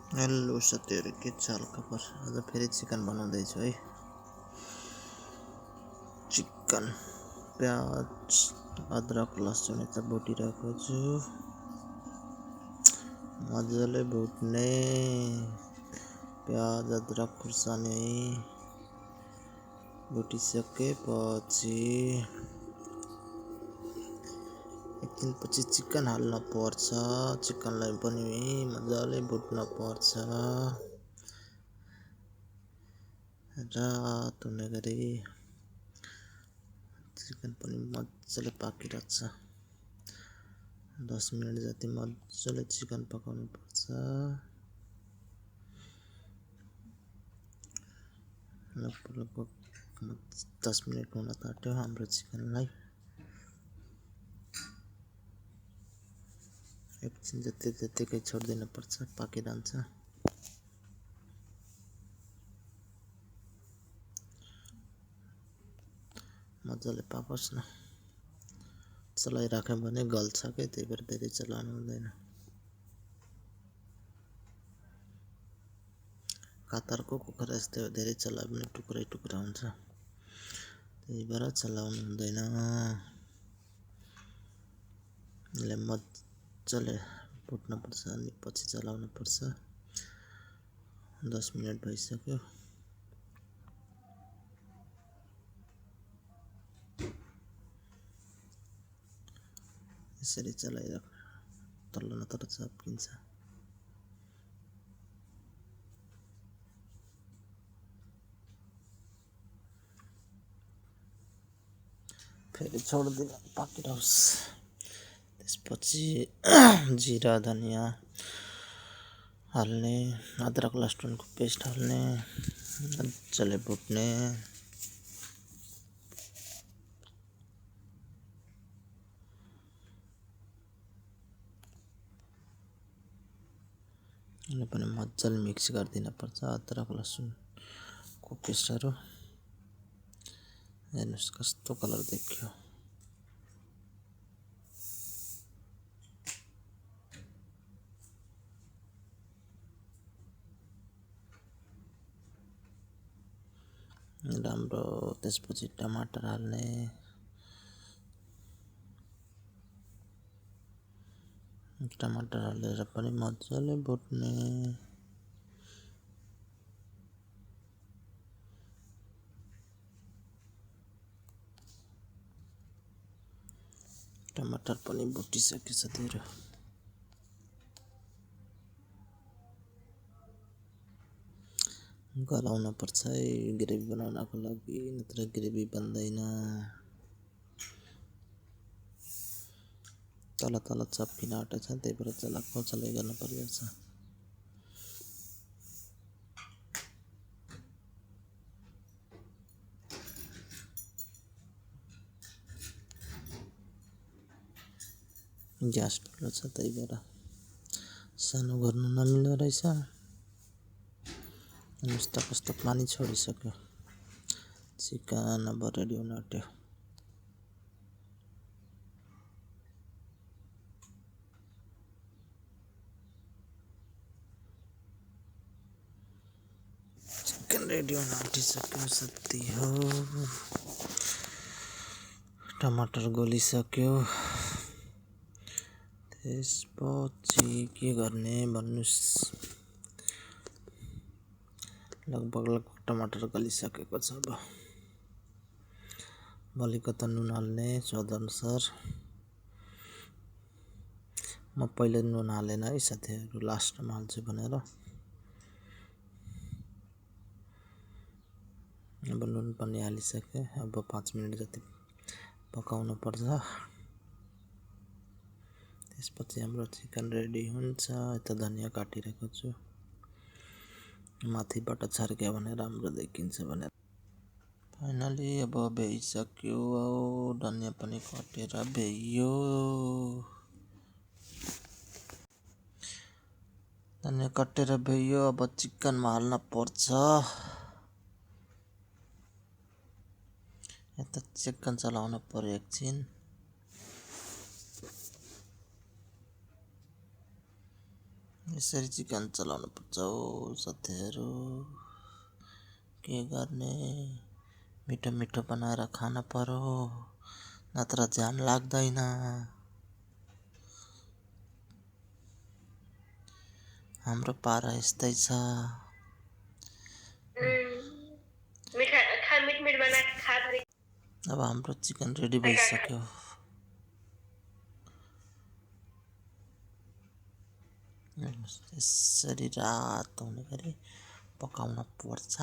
Hello साथीहरु, के छ हालखबर? आज फेरि चिकन बनाउँदैछु है। चिकन प्याज अदरक लसुन यता भुटिरहेको छु। मजाले भुट्ने, प्याज अदरक खुर्सानी भुटिसकेपछि एकछिनपछि चिकन हाल्न पर्छ। चिकनलाई पनि मजाले भुट्न पर्छ रात हुने गरी। चिकन पनि मजाले पाकिरहेको छ। 10 मिनट जति मजाले चिकन पकाउनु पर्छ। लगभग 10 मिनट हुन आँट्यो हाम्रो चिकनलाई। एकछिन जति त्यतिकै छोडिदिनु पर्छ, पाकिरहन्छ। मजाले पाकोस् न। चलाइराख्यो भने गल्छ के, त्यही भएर धेरै चलाउनु हुँदैन। कातारको कुखुरा यस्तै हो, धेरै चलायो भने टुक्रै टुक्रा हुन्छ, त्यही भएर चलाउनु हुँदैन। यसलाई मजाले भुट्न पर्छ अनि पछि चलाउनु पर्छ। 10 मिनट भइसक्यो। यसरी चलाइराख्नु, तल्लो न तर चप्किन्छ। फेरि छोडिदिनु, पाकिरहोस्। त्यसपछि जिरा धनियाँ हाल्ने, अदरक लसुनको पेस्ट हाल्ने, मजाले भुट्ने। यसले पनि मजाले मिक्स गरिदिन पर्छ अदरक लसुनको पेस्टहरू। हेर्नुहोस् कस्तो कलर देखियो। राम्रो। त्यसपछि टमाटर हाल्ने, टमाटर हालेर पनि मजाले भुट्ने। टमाटर पनि भुटिसक्यो साथीहरु। गलाउन पर्छ है ग्रेभी बनाउनको लागि, नत्र ग्रेभी बन्दैन। तल तल चप्किन आँटेको छ, त्यही भएर चलाएको चलाइ गर्न परिरहेको छ। ग्यास ठुलो छ, त्यही भएर सानो गर्नु नमिल्दो रहेछ। हेर्नुहोस् त कस्तो पानी छोडिसक्यो। चिकन अब रेडी हुन आँट्यो। चिकन रेडी हुन आँटिसक्यो साथी हो। टमाटर गलिसक्यो। त्यसपछि के गर्ने भन्नुस्। लगभग टमाटर गलिसकेको छ। अब अलिकति नुन हाल्ने स्वाद अनुसार। म पहिले नुन हालेन है साथीहरु, लास्टमा हाल्छु भनेर। अब नुन पनि हालिसके। अब 5 मिनट जति पकाउनु पर्छ। त्यसपछि हाम्रो चिकन रेडी हुन्छ। यता धनिया काटिरहेको छु, माथिबाट छर्क्यो भने राम्रो देखिन्छ भनेर। फाइनली अब भइसक्यो। धनिया पनि काटेर भइयो। धनिया काटेर भइयो। अब चिकनमा हाल्न पर्छ। यता चिकन चलाउन पर्यो एकछिन। यसरी चिकन चलाउनु पर्छ हो साथीहरू। के गर्ने, मिठो मिठो बनाएर खान पर्यो, नत्र ध्यान लाग्दैन। हाम्रो पारा यस्तै छ। अब हाम्रो चिकन रेडी भइसक्यो। यसरी रातो हुने गरी पकाउन पर्छ।